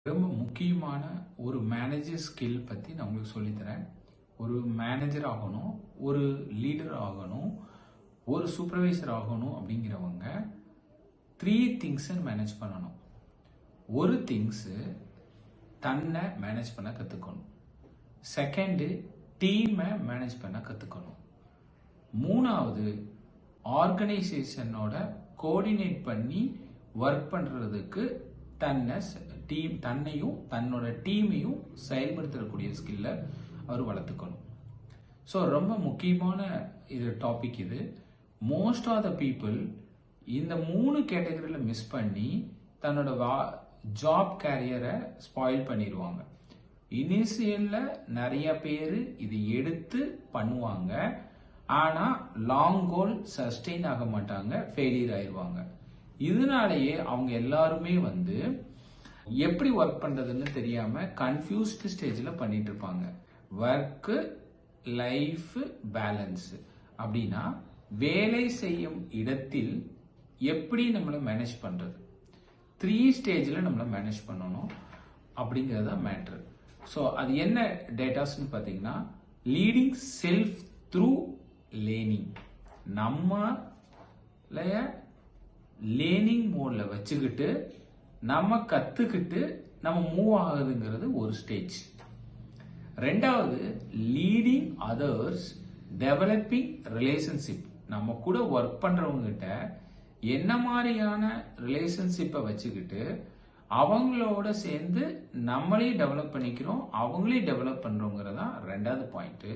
ரொம்ப முக்கியமான ஒரு மேனேஜர் ஸ்கில் பற்றி நான் உங்களுக்கு சொல்லித்தரேன். ஒரு மேனேஜர் ஆகணும், ஒரு லீடர் ஆகணும், ஒரு சூப்பர்வைசர் ஆகணும் அப்படிங்கிறவங்க 3 திங்ஸை மேனேஜ் பண்ணணும். ஒரு திங்ஸு தன்னை மேனேஜ் பண்ண கற்றுக்கணும். செகண்டு டீமை மேனேஜ் பண்ண கற்றுக்கணும். மூணாவது ஆர்கனைசேஷனோட கோஆர்டினேட் பண்ணி ஒர்க் பண்ணுறதுக்கு தன்னையும் தன்னோட டீமையும் செயல்படுத்தக்கூடிய ஸ்கில்ல அவர் வளர்த்துக்கணும். ஸோ ரொம்ப முக்கியமான டாபிக் இது. மோஸ்ட் ஆஃப் த பீப்புள் இந்த 3 கேட்டகரியில் மிஸ் பண்ணி தன்னோட ஜாப் கேரியரை ஸ்பாயில் பண்ணிடுவாங்க. இனிஷியலில் நிறைய பேர் இது எடுத்து பண்ணுவாங்க, ஆனால் லாங் கோல் சஸ்டெயின் ஆக மாட்டாங்க, ஃபெயிலியர் ஆயிடுவாங்க. இதனாலேயே அவங்க எல்லாருமே எப்படி ஒர்க் பண்றதுன்னு தெரியாம கன்ஃபியூஸ்டு ஸ்டேஜில் பண்ணிட்டு இருப்பாங்க. ஒர்க்கு லைஃப் பேலன்ஸ் அப்படின்னா வேலை செய்யும் இடத்தில் எப்படி நம்மளை மேனேஜ் பண்றது, 3 ஸ்டேஜில் நம்மளை மேனேஜ் பண்ணணும் அப்படிங்கிறது தான் மேட்ரு. ஸோ அது என்ன டேட்டாஸ்ன்னு பார்த்தீங்கன்னா, லீடிங் செல்ஃப் த்ரூ லேர்னிங். நம்மளைய லேர்னிங் மோட்ல வச்சுக்கிட்டு நம்ம கத்துக்கிட்டு நம்ம மூவ் ஆகுதுங்கிறது ஒரு ஸ்டேஜ். ரெண்டாவது லீடிங் அதர்ஸ், டெவலப்பிங் ரிலேஷன்ஷிப். நம்ம கூட ஒர்க் பண்றவங்க கிட்ட என்ன மாதிரியான ரிலேஷன்ஷிப்பை வச்சுக்கிட்டு அவங்களோட சேர்ந்து நம்மளையும் டெவலப் பண்ணிக்கிறோம், அவங்களையும் டெவலப் பண்றோங்கிறதா ரெண்டாவது பாயிண்ட்.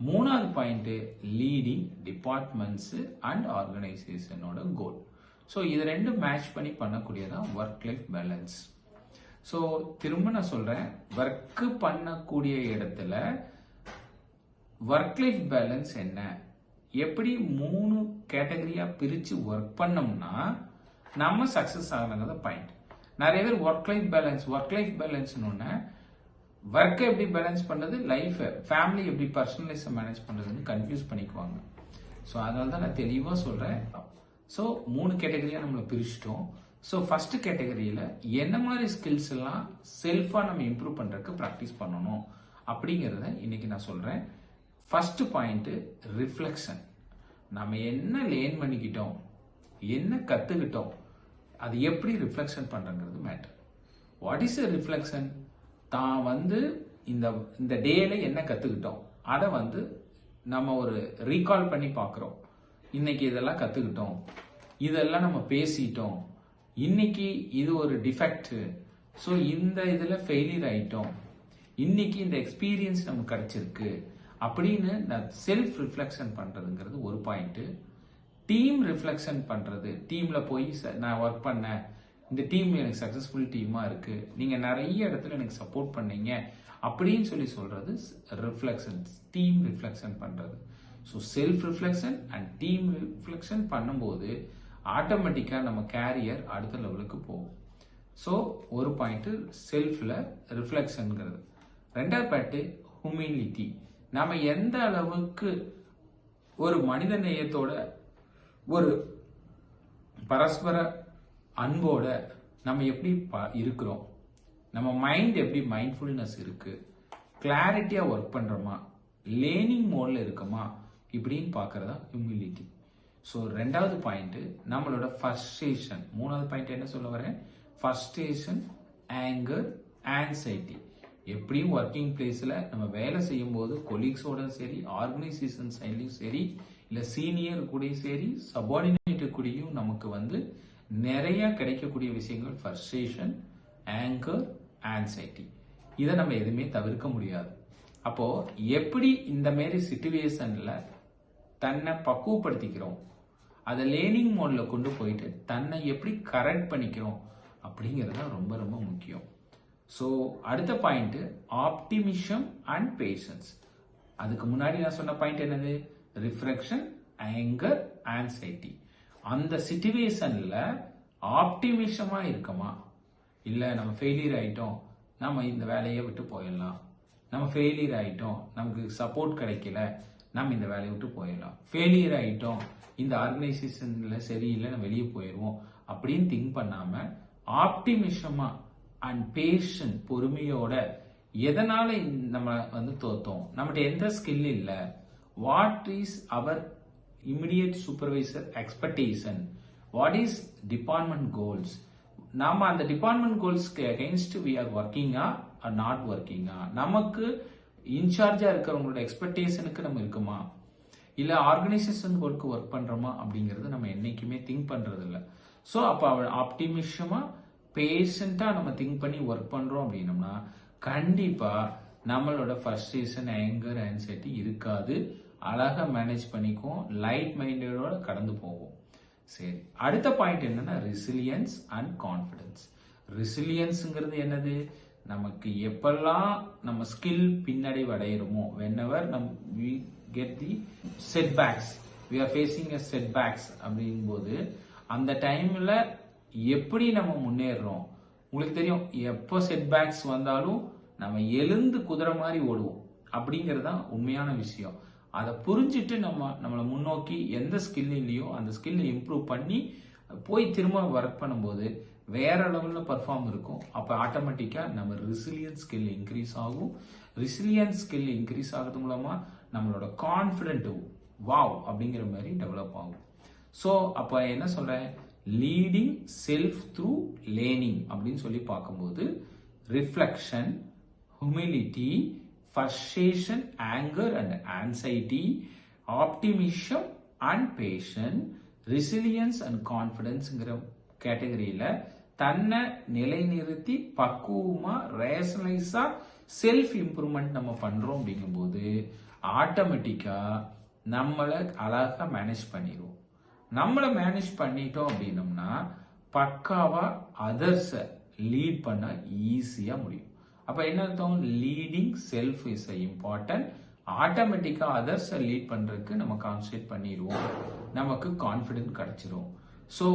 மூணாவது பாயிண்ட் லீடிங் டிபார்ட்மெண்ட்ஸ் அண்ட் ஆர்கனைசேஷனோட கோல். ஸோ இது ரெண்டும் மேட்ச் பண்ணி பண்ணக்கூடியதான் ஒர்க் லைஃப் பேலன்ஸ். ஸோ திரும்ப நான் சொல்றேன், ஒர்க் பண்ணக்கூடிய இடத்துல ஒர்க் லைஃப் பேலன்ஸ் என்ன, எப்படி 3 கேட்டகரியா பிரிச்சு ஒர்க் பண்ணோம்னா நம்ம சக்சஸ் ஆகணுங்கிறத பாயிண்ட். நிறைய பேர் ஒர்க் லைஃப் பேலன்ஸ் ஒர்க்கை எப்படி பேலன்ஸ் பண்றது, லைஃப் ஃபேமிலி எப்படி பர்சனலைஸ் மேனேஜ் பண்றதுன்னு கன்ஃபியூஸ் பண்ணிக்குவாங்க. ஸோ அதனால தான் நான் தெளிவாக சொல்றேன். ஸோ 3 கேட்டகரியா நம்மளை பிரிச்சுட்டோம். ஸோ ஃபர்ஸ்ட் கேட்டகரியில் என்ன மாதிரி ஸ்கில்ஸ் எல்லாம் செல்ஃபா நம்ம இம்ப்ரூவ் பண்றதுக்கு ப்ராக்டிஸ் பண்ணணும் அப்படிங்கிறத இன்னைக்கு நான் சொல்றேன். First point reflection. நம்ம என்ன லேர்ன் பண்ணிக்கிட்டோம், என்ன கத்துக்கிட்டோம், அது எப்படி ரிஃப்ளெக்ஷன் பண்றங்கிறது matter. What is a reflection? தான் இந்த டேல என்ன கத்துக்கிட்டோம் அதை நம்ம ஒரு ரீகால் பண்ணி பார்க்குறோம். இன்னைக்கு இதெல்லாம் கத்துக்கிட்டோம், இதெல்லாம் நம்ம பேசிட்டோம், இன்னைக்கு இது ஒரு டிஃபெக்ட், ஸோ இந்த இதில் ஃபெயிலியர் ஆயிட்டோம், இன்னைக்கு இந்த எக்ஸ்பீரியன்ஸ் நமக்கு கிடைச்சிருக்கு அப்படின்னு செல்ஃப் ரிஃப்ளெக்ஷன் பண்றதுங்கிறது ஒரு பாயிண்ட். டீம் ரிஃப்ளெக்ஷன் பண்றது, டீம்ல போய் நான் ஒர்க் பண்ணேன், இந்த டீம் எனக்கு சக்சஸ்ஃபுல் டீமா இருக்கு, நீங்க நிறைய இடத்துல எனக்கு சப்போர்ட் பண்ணீங்க அப்படின்னு சொல்றது ரிஃப்ளெக்ஷன், டீம் ரிஃப்ளெக்ஷன் பண்றது. So self reflection and team reflection பண்ணும்போது ஆட்டோமேட்டிக்கா நம்ம கேரியர் அடுத்த லெவலுக்கு போகும். ஸோ ஒரு பாயிண்ட் செல்ஃப்ல ரிஃப்ளெக்ஷன்ங்கிறது. ரெண்டாவது பாயிண்ட் ஹியூமிலிட்டி. நாம எந்த அளவுக்கு ஒரு மனித நேயத்தோட ஒரு பரஸ்பர அன்போட நம்ம எப்படி இருக்கிறோம், நம்ம மைண்ட் எப்படி மைண்ட்ஃபுல்னஸ் இருக்கு, கிளாரிட்டியா ஒர்க் பண்றோமா, லேர்னிங் மோட்ல இருக்கோமா இப்படின்னு பார்க்கறதா ஹியூமிலிட்டி. ஸோ ரெண்டாவது பாயிண்ட் நம்மளோட ஃபர்ஸ்ட்ரேஷன். மூணாவது பாயிண்ட் என்ன சொல்ல வரேன், ஃபர்ஸ்ட்ரேஷன், ஆங்கர், ஆன்சைட்டி. எப்படியும் ஒர்க்கிங் பிளேஸ்ல நம்ம வேலை செய்யும் போது கொலீக்ஸோட சரி, ஆர்கனைசேஷன் சைட்லயும் சரி, இல்ல சீனியர் கூடயும் சரி, சபார்டினேட் கூடயும் நமக்கு நிறைய கிடைக்கக்கூடிய விஷயங்கள் ஃபர்ஸ்ட்ரேஷன், ஆங்கர், ஆன்சைட்டி. இதை நம்ம எதுவுமே தவிர்க்க முடியாது. அப்போ எப்படி இந்த மாதிரி சிச்சுவேஷன்ல தன்னை பக்குவப்படுத்திக்கிறோம், அதை லேர்னிங் மோட்ல கொண்டு போயிட்டு தன்னை எப்படி கரெக்ட் பண்ணிக்கிறோம் அப்படிங்கிறது ரொம்ப ரொம்ப முக்கியம். ஸோ அடுத்த பாயிண்ட் ஆப்டிமிசம் அண்ட் பேஷன்ஸ். அதுக்கு முன்னாடி நான் சொன்ன பாயிண்ட் என்னது, ரிஃப்ளெக்ஷன், ஆங்கர், ஆன்சைட்டி. அந்த சிச்சுவேஷன்ல ஆப்டிமிசமா இருக்கமா, இல்ல நம்ம ஃபெயிலியர் ஆயிட்டோம், நம்ம இந்த வேலையை விட்டு போயிடலாம், நம்ம ஃபெயிலியர் ஆயிட்டோம், நமக்கு சப்போர்ட் கிடைக்கல, நம்ம இந்த வேலையை விட்டு போயிடலாம், ஃபெயிலியர் ஆயிட்டோம், இந்த ஆர்கனைசேஷன்ல சரியில்லை, நம்ம வெளியே போயிடுவோம் அப்படின்னு திங்க் பண்ணாம ஆப்டிமிசமா அண்ட் பேஷன், பொறுமையோட எதனால நம்ம வந்து தோத்தோம், நம்மகிட்ட எந்த ஸ்கில் இல்லை, what is our immediate supervisor expectation, what is department goals, நாம அந்த டிபார்ட்மெண்ட் கோல்ஸ்க்கு அகைன்ஸ்ட் வி ஆர் ஒர்க்கிங்கா ஆர் நாட் ஒர்க்கிங்கா, நமக்கு இன்சார்ஜா இருக்கிறவங்களோட எக்ஸ்பெக்டேஷனுக்கு நம்ம இருக்குமா, இல்ல ஆர்கனைசேஷன் கோலுக்கு ஒர்க் பண்றோமா அப்படிங்கறது நம்ம என்னைக்குமே திங்க் பண்றது இல்லை. ஸோ அப்போ ஆப்டிமிஷமா பேஷண்டா நம்ம திங்க் பண்ணி ஒர்க் பண்றோம் அப்படின்னம்னா கண்டிப்பா நம்மளோட ஃப்ரஸ்ட்ரேஷன், ஆங்கர், ஆன்சைட்டி இருக்காது. அழகா மேனேஜ் பண்ணிக்குவோம், லைட் மைண்டடோட கடந்து போவோம். சரி, அடுத்த பாயிண்ட் என்னன்னா ரெசிலியன்ஸ் அண்ட் கான்ஃபிடன்ஸ். ரெசிலியன்ஸ்ங்கிறது என்னது, நமக்கு எப்பெல்லாம் நம்ம ஸ்கில் பின்னடைவு அடையிறோமோ, whenever we get the setbacks, we are facing a setbacks அப்படிங்கும்போது அந்த டைம்ல எப்படி நம்ம முன்னேறோம். உங்களுக்கு தெரியும், எப்போ செட்பேக்ஸ் வந்தாலும் நம்ம எழுந்து குதிரை மாதிரி ஓடுவோம் அப்படிங்கிறது தான் உண்மையான விஷயம். அதை புரிஞ்சுட்டு நம்மளை முன்னோக்கி எந்த ஸ்கில் இல்லையோ அந்த ஸ்கில்லை இம்ப்ரூவ் பண்ணி போய் திரும்ப ஒர்க் பண்ணும்போது வேற லெவலில் பர்ஃபார்ம் இருக்கும். அப்போ ஆட்டோமேட்டிக்காக நம்ம ரெசிலியன்ஸ் ஸ்கில் இன்க்ரீஸ் ஆகும். ரெசிலியன்ஸ் ஸ்கில் இன்க்ரீஸ் ஆகிறது மூலமா நம்மளோட கான்ஃபிடென்ட் வாவ் அப்படிங்கிற மாதிரி டெவலப் ஆகும். ஸோ அப்போ என்ன சொல்றேன், லீடிங் செல்ஃப் த்ரூ லேர்னிங் அப்படின்னு சொல்லி பார்க்கும்போது reflection, humility, frustration, anger and anxiety, optimism and patience, resilience and confidence கேட்டகரியில தன்னை நிலைநிறுத்தி பக்குவமா ரேஷனலைஸா செல்ஃப் இம்ப்ரூவ்மெண்ட் நம்ம பண்றோம் அப்படிங்கும்போது ஆட்டோமேட்டிக்கா நம்மளை அழகா மேனேஜ் பண்ணிடுவோம். நம்மளை மேனேஜ் பண்ணிட்டோம் அப்படின்னம்னா பக்காவா அதர்ஸை லீட் பண்ண ஈஸியா முடியும். அப்ப என்ன அர்த்தம், லீடிங் செல்ஃப் இஸ் இம்பார்ட்டன்ட். ஆட்டோமேட்டிக்கா அதர்ஸை லீட் பண்றதுக்கு நம்ம கான்சென்ட்ரேட் பண்ணிடுவோம், நமக்கு கான்ஃபிடென்ட் கிடைச்சிரும். ஸோ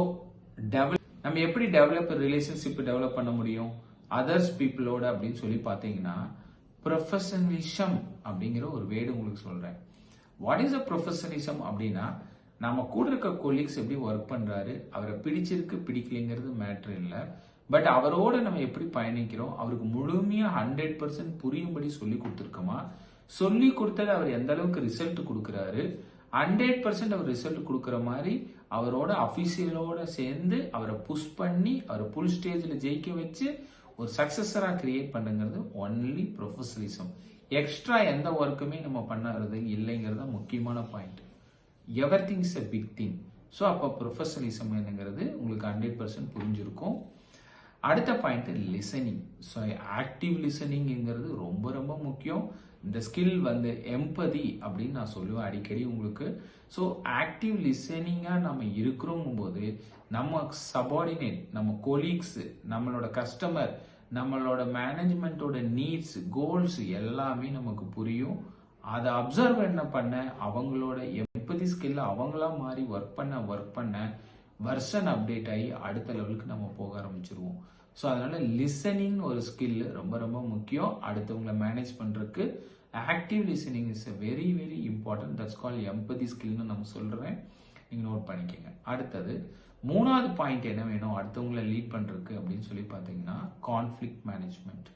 நம்ம எப்படி டெவலப் ரிலேஷன்ஷிப் டெவலப் பண்ண முடியும் அதர்ஸ் பீப்புளோட அப்படின்னு சொல்லி பார்த்தீங்கன்னா ப்ரொஃபஷனலிசம் அப்படிங்கிற ஒரு வேர்டு உங்களுக்கு சொல்றேன். வாட் இஸ் அ ப்ரொஃபஷனலிசம் அப்படின்னா நம்ம கூட இருக்க கொலீக்ஸ் எப்படி ஒர்க் பண்றாரு, அவரை பிடிச்சிருக்கு பிடிக்கலைங்கிறது மேட்ரு இல்லை. பட் அவரோட நம்ம எப்படி பயணிக்கிறோம், அவருக்கு முழுமையா 100% புரியும்படி சொல்லி கொடுத்துருக்கோமா, சொல்லி கொடுத்தது அவர் எந்த அளவுக்கு ரிசல்ட் கொடுக்குறாரு, 100% அவர் ரிசல்ட் கொடுக்குற மாதிரி அவரோட அபிஷியலோட சேர்ந்து அவரை புஷ் பண்ணி அவரை புல் ஸ்டேஜில் ஜெயிக்க வச்சு ஒரு சக்சஸரா கிரியேட் பண்ணுங்கிறது ஒன்லி ப்ரொஃபஷனலிசம். எக்ஸ்ட்ரா எந்த ஒர்க்குமே நம்ம பண்ணுறது இல்லைங்கிறது முக்கியமான point. Everything is a big thing. So அப்போ ப்ரொஃபஷனலிசம் என்னங்கிறது உங்களுக்கு 100% புரிஞ்சிருக்கும். அடுத்த பாயிண்ட் லிசனிங். ஸோ ஆக்டிவ் லிசனிங்கிறது ரொம்ப ரொம்ப முக்கியம். இந்த ஸ்கில் வந்து எம்பதி அப்படின்னு நான் சொல்லுவேன் அடிக்கடி உங்களுக்கு. ஸோ ஆக்டிவ் லிசனிங்காக நம்ம இருக்கிறோங்கும் போது நம்ம சபார்டினேட், நம்ம கொலீக்ஸ், நம்மளோட கஸ்டமர், நம்மளோட மேனேஜ்மெண்ட்டோட நீட்ஸ், கோல்ஸ் எல்லாமே நமக்கு புரியும். அதை அப்சர்வ் பண்ண அவங்களோட எம்பதி ஸ்கில் அவங்களா மாறி ஒர்க் பண்ண வெர்ஷன் அப்டேட் ஆகி அடுத்த லெவலுக்கு நம்ம போக ஆரம்பிச்சிருவோம். ஸோ அதனால லிசனிங் ஒரு ஸ்கில் ரொம்ப ரொம்ப முக்கியம். அடுத்தவங்களை மேனேஜ் பண்றதுக்கு active listening is a very very important. That's call empathy ஸ்கில்னு நம்ம சொல்றேன், நீங்க நோட் பண்ணிக்கோங்க. அடுத்தது மூணாவது பாயிண்ட் என்ன வேணும் அடுத்தவங்களை லீட் பண்றதுக்கு அப்படின்னு சொல்லி பார்த்தீங்கன்னா conflict management.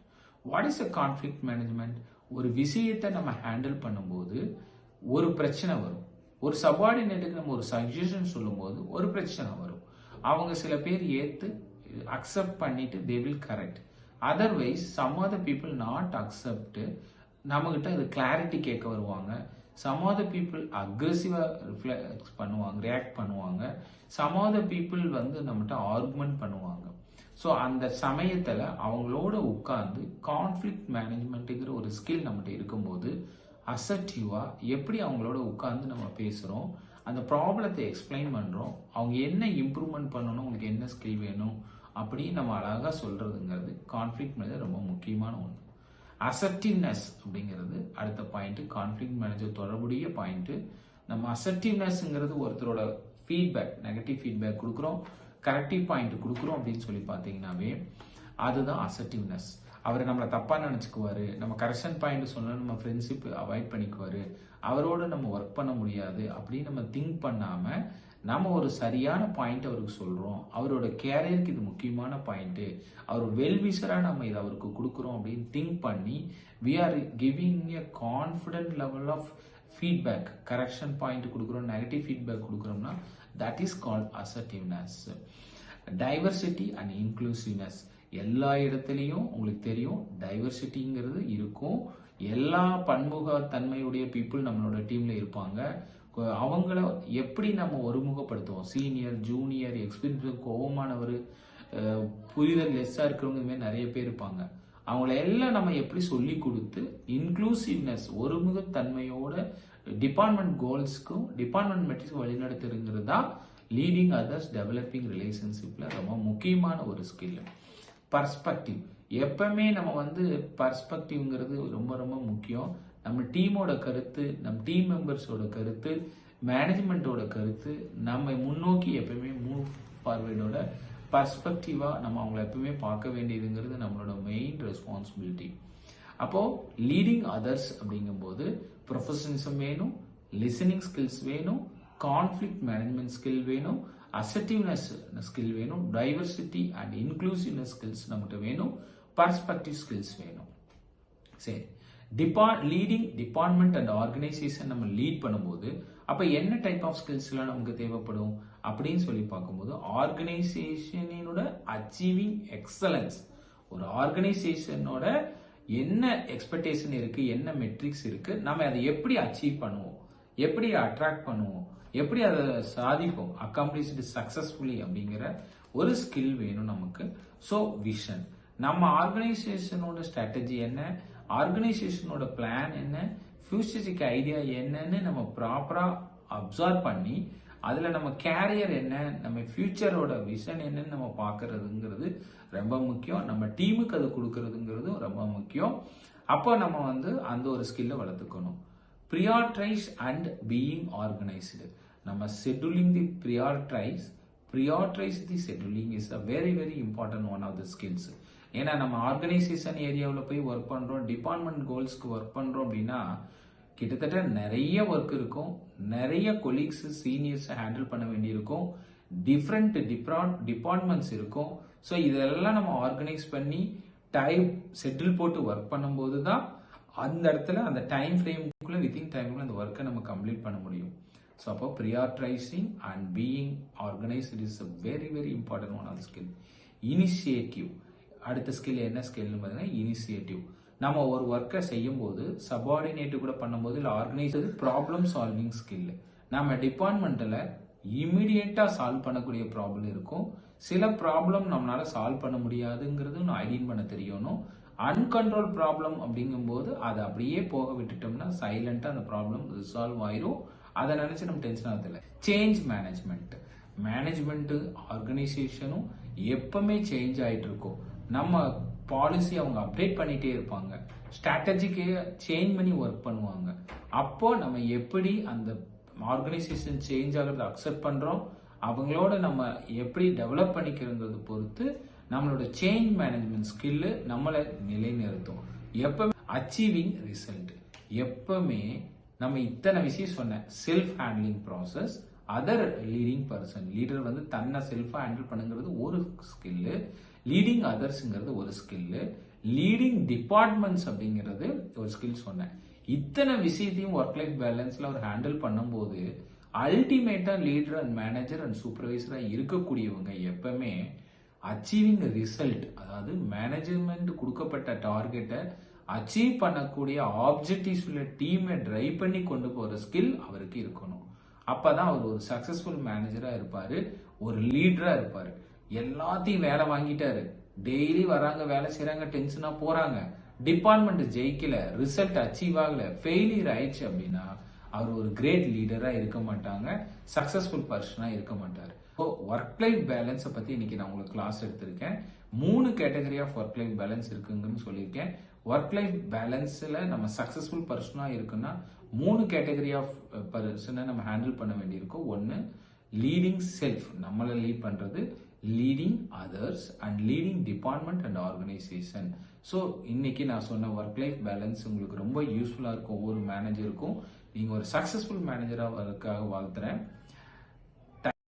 What is a conflict management? ஒரு விஷயத்தை நம்ம ஹேண்டில் பண்ணும்போது ஒரு பிரச்சனை வரும். ஒரு சபார்டினேட்டுக்கு நம்ம ஒரு சஜஷன் சொல்லும் போது ஒரு பிரச்சனை வரும். அவங்க சில பேர் ஏத்து அக்செப்ட் பண்ணிட்டு they will correct. Otherwise some other people not accept, நம்ம கிட்ட அது கிளாரிட்டி கேட்க வருவாங்க. சம் அதர் பீப்புள் அக்ரெசிவா ரியாக்ட் பண்ணுவாங்க. சம் அதர் பீப்புள் வந்து நம்மகிட்ட ஆர்குமெண்ட் பண்ணுவாங்க. ஸோ அந்த சமயத்துல அவங்களோட உட்கார்ந்து கான்ஃப்ளிக்ட் மேனேஜ்மெண்ட்டுங்கிற ஒரு ஸ்கில் நம்மகிட்ட இருக்கும்போது அசர்டிவா எப்படி அவங்களோட உட்கார்ந்து நம்ம பேசுறோம், அந்த ப்ராப்ளத்தை எக்ஸ்பிளைன் பண்றோம், அவங்க என்ன இம்ப்ரூவ்மெண்ட் பண்ணணும், உங்களுக்கு என்ன ஸ்கில் வேணும் அப்படின்னு நம்ம அழகா சொல்றதுங்கிறது கான்ஃப்ளிக்ட் மேனேஜர் ரொம்ப முக்கியமான ஒன்று. அசர்டிவ்னஸ் அப்படிங்கிறது அடுத்த பாயிண்ட், கான்ஃப்ளிக்ட் மேனேஜர் தொடர்புடைய பாயிண்ட். நம்ம அசர்டிவ்னஸ்ங்கிறது ஒருத்தரோட ஃபீட்பேக், நெகட்டிவ் ஃபீட்பேக் கொடுக்குறோம், கரெக்டிவ் பாயிண்ட் கொடுக்குறோம் அப்படின்னு சொல்லி பார்த்தீங்கன்னாவே அதுதான் அசர்டிவ்னஸ். அவர் நம்மளை தப்பா நினைச்சுக்குவாரு, நம்ம கரெக்ஷன் பாயிண்ட் சொன்னா நம்ம ஃப்ரெண்ட்ஷிப் அவாய்ட் பண்ணிக்குவாரு, அவரோட நம்ம ஒர்க் பண்ண முடியாது அப்படின்னு நம்ம திங்க் பண்ணாம நம்ம ஒரு சரியான பாயிண்ட் அவருக்கு சொல்றோம், அவரோட கேரியருக்கு இது முக்கியமான பாயிண்ட், அவர் வெல்விஷரா நம்ம இதை அவருக்கு கொடுக்குறோம் அப்படின்னு திங்க் பண்ணி we are giving a confident level of feedback, correction point கொடுக்குறோம், நெகட்டிவ் ஃபீட்பேக் கொடுக்குறோம்னா that is called assertiveness. Diversity and inclusiveness, எல்லா இடத்துலையும் உங்களுக்கு தெரியும் டைவர்சிட்டிங்கிறது இருக்கும். எல்லா பன்முகத்தன்மையுடைய பீப்புள் நம்மளோட டீம்ல இருப்பாங்க. அவங்கள எப்படி நம்ம ஒருமுகப்படுத்துவோம், சீனியர் ஜூனியர் எக்ஸ்பீரியன்ஸ் கோவமானவர் புரிதல் லெஸ்ஸா இருக்கிறவங்க நிறைய பேர் இருப்பாங்க. அவங்கள எல்லாம் நம்ம எப்படி சொல்லி கொடுத்து இன்க்ளூசிவ்னஸ் ஒருமுகத்தன்மையோட டிபார்ட்மெண்ட் கோல்ஸ்க்கும் டிபார்ட்மெண்ட் மெட்ரிக்ஸ் வழிநடத்துங்கிறது தான் லீடிங் அதர்ஸ் டெவலப்பிங் ரிலேஷன்ஷிப்ல ரொம்ப முக்கியமான ஒரு ஸ்கில். பர்ஸ்பெக்டிவ், எப்பவுமே நம்ம பர்ஸ்பெக்டிவ்ங்கிறது ரொம்ப ரொம்ப முக்கியம். நம்ம டீமோட கருத்து, நம்ம டீம் மெம்பர்ஸோட கருத்து, மேனேஜ்மெண்ட்டோட கருத்து, நம்ம முன்னோக்கி எப்பவுமே மூவ் ஃபார்வேர்டோட பர்ஸ்பெக்டிவா நம்ம அவங்கள எப்பவுமே பார்க்க வேண்டியதுங்கிறது நம்மளோட மெயின் ரெஸ்பான்சிபிலிட்டி. அப்போ லீடிங் அதர்ஸ் அப்படிங்கும்போது ப்ரொஃபஷனலிசம் வேணும், லிசனிங் ஸ்கில்ஸ் வேணும், கான்ஃப்ளிக்ட் மேனேஜ்மெண்ட் ஸ்கில் வேணும், அசர்ட்டிவ்னஸ் ஸ்கில் வேணும், டைவர்சிட்டி அண்ட் இன்க்ளூசிவ்னஸ் ஸ்கில்ஸ் நம்மகிட்ட வேணும், பர்ஸ்பெக்டிவ் ஸ்கில்ஸ் வேணும். சரி, லீடிங் டிபார்ட்மெண்ட் அண்ட் ஆர்கனைசேஷன் நம்ம லீட் பண்ணும்போது அப்ப என்ன டைப் ஆஃப் ஸ்கில்ஸ் எல்லாம் நமக்கு தேவைப்படும் அப்படின்னு சொல்லி பார்க்கும்போது ஆர்கனைசேஷனோட அச்சீவிங் எக்ஸலன்ஸ், ஒரு ஆர்கனைசேஷனோட என்ன எக்ஸ்பெக்டேஷன் இருக்கு, என்ன மெட்ரிக்ஸ் இருக்கு, நம்ம அதை எப்படி அச்சீவ் பண்ணுவோம், எப்படி அட்ராக்ட் பண்ணுவோம், எப்படி அதை சாதிப்போம், அக்காம்ப்ளிஷ்டு சக்சஸ்ஃபுல்லி அப்படிங்கிற ஒரு ஸ்கில் வேணும் நமக்கு. ஸோ விஷன், நம்ம ஆர்கனைசேஷனோட ஸ்ட்ராட்டஜி என்ன, ஆர்கனைசேஷனோட பிளான் என்ன, ஃபியூச்சரிஸ்டிக் ஐடியா என்னன்னு நம்ம ப்ராப்பரா அப்சர்வ் பண்ணி அதுல நம்ம கேரியர் என்ன, நம்ம ஃபியூச்சரோட விஷன் என்னன்னு நம்ம பார்க்கறதுங்கிறது ரொம்ப முக்கியம். நம்ம டீமுக்கு அது கொடுக்கறதுங்கிறது ரொம்ப முக்கியம். அப்போ நம்ம அந்த ஒரு ஸ்கில்லை வளர்த்துக்கணும். prioritize and being organized, நம்ம scheduling the prioritize the scheduling is a very very important one of the skills. ஏன்னா நம்ம ஆர்கனைசேஷன் ஏரியாவில் போய் ஒர்க் பண்றோம், டிபார்ட்மெண்ட் கோல்ஸ்க்கு ஒர்க் பண்றோம் அப்படின்னா கிட்டத்தட்ட நிறைய ஒர்க் இருக்கும், நிறைய கொலீக்ஸ் சீனியர்ஸ் ஹேண்டில் பண்ண வேண்டியிருக்கும், டிஃப்ரெண்ட் டிபார்ட்மெண்ட்ஸ் இருக்கும். ஸோ இதெல்லாம் நம்ம ஆர்கனைஸ் பண்ணி டைம் ஷெட்யூல் போட்டு ஒர்க் பண்ணும்போது தான் அந்த இடத்துல அந்த டைம் ஃப்ரேமுக்குள்ள வித்தின் டைமுக்குள்ள அந்த ஒர்க்கை நம்ம கம்ப்ளீட் பண்ண முடியும். ஸோ அப்போ prioritising and being organised is a very very important one of the skill. Initiative, அடுத்த ஸ்கில் என்ன ஸ்கில்னு பார்த்தீங்கன்னா இனிஷியேட்டிவ். நம்ம ஒரு ஒர்க்கை செய்யும் போது சபார்டினேட்டிவ் கூட பண்ணும்போது இல்லை ஆர்கனைஸ்டு ப்ராப்ளம் சால்விங் ஸ்கில். நம்ம டிபார்ட்மெண்ட்டில் இமீடியட்டா சால்வ் பண்ணக்கூடிய ப்ராப்ளம் இருக்கும், சில ப்ராப்ளம் நம்மளால சால்வ் பண்ண முடியாதுங்கிறது ஐடென்டிஃபை பண்ண தெரியணும். அன்கண்ட்ரோல் ப்ராப்ளம் அப்படிங்கும்போது அதை அப்படியே போக விட்டுட்டோம்னா சைலண்டா அந்த ப்ராப்ளம் ரிசால்வ் ஆயிரும். அதை நினைச்சு நம்ம டென்ஷன் ஆகுதில்லை. சேஞ்ச் மேனேஜ்மெண்ட் ஆர்கனைசேஷனும் எப்பவுமே சேஞ்ச் ஆயிட்டு இருக்கும். நம்ம பாலிசி அவங்க அப்டேட் பண்ணிட்டே இருப்பாங்க, ஸ்ட்ராட்டஜிக்கு சேஞ்ச் பண்ணி ஒர்க் பண்ணுவாங்க. அப்போ நம்ம எப்படி அந்த ஆர்கனைசேஷன் சேஞ்ச் ஆகிறத அக்செப்ட் பண்றோம், அவங்களோட நம்ம எப்படி டெவலப் பண்ணிக்கிறோங்கிறத பொறுத்து நம்மளோட சேஞ்ச் மேனேஜ்மெண்ட் ஸ்கில் நம்மளை நிலைநிறுத்தும். எப்பவுமே அச்சீவிங் ரிசல்ட், எப்பவுமே நம்ம இத்தனை விஷயம் சொன்ன self handling process, other leading person, leader தன்னை செல்ஃபா ஹேண்டில் பண்ணுங்கிறது ஒரு ஸ்கில்லு, லீடிங் அதர்ஸ்ங்கிறது ஒரு ஸ்கில்லு, லீடிங் டிபார்ட்மெண்ட்ஸ் அப்படிங்கிறது ஒரு ஸ்கில் சொன்னேன். இத்தனை விஷயத்தையும் ஒர்க் லைஃப் பேலன்ஸ்ல அவர் ஹேண்டில் பண்ணும்போது அல்டிமேட்டா லீடர் அண்ட் மேனேஜர் அண்ட் சூப்பர்வைசரா இருக்கக்கூடியவங்க எப்பவுமே அச்சீவிங் ரிசல்ட், அதாவது மேனேஜ்மெண்ட் கொடுக்கப்பட்ட டார்கெட்டை அச்சீவ் பண்ணக்கூடிய ஆப்ஜெக்டிவ்ஸ் உள்ள டீமை டிரைவ் பண்ணி கொண்டு போற ஸ்கில் அவருக்கு இருக்கணும். அப்பதான் அவர் ஒரு சக்சஸ்ஃபுல் மேனேஜரா இருப்பாரு, ஒரு லீடரா இருப்பாரு. எல்லாத்தையும் வேலை வாங்கிட்டாரு, டெய்லி வராங்க, வேலை செய்யறாங்க, டென்ஷனா போறாங்க, டிபார்ட்மெண்ட் ஜெயிக்கல, ரிசல்ட் அச்சீவ் ஆகல, ஃபெயிலியர் ஆயிடுச்சு அப்படின்னா அவர் ஒரு கிரேட் லீடரா இருக்க மாட்டாங்க, சக்சஸ்ஃபுல் பர்சனா இருக்க மாட்டாரு. ஒர்க் லைஃப் பேலன்ஸை பத்தி இன்னைக்கு நான் உங்களுக்கு கிளாஸ் எடுத்திருக்கேன். 3 category of work life balance இருக்குங்கன்னு சொல்லியிருக்கேன். ஒர்க் லைஃப் பேலன்ஸ்ல நம்ம சக்சஸ்ஃபுல் பர்சனா இருக்குன்னா 3 கேட்டகரி ஆஃப் பர்சனை நம்ம ஹேண்டில் பண்ண வேண்டியிருக்கும். ஒன்னு லீடிங் செல்ஃப், நம்மளை லீட் பண்றது, leading others and leading department and organisation. So இன்னைக்கு நான் சொன்ன ஒர்க் லைஃப் பேலன்ஸ் உங்களுக்கு ரொம்ப யூஸ்ஃபுல்லா இருக்கும். ஒவ்வொரு மேனேஜருக்கும் நீங்க ஒரு சக்சஸ்ஃபுல் மேனேஜரா வரதுக்காக வாழ்த்துறேன்.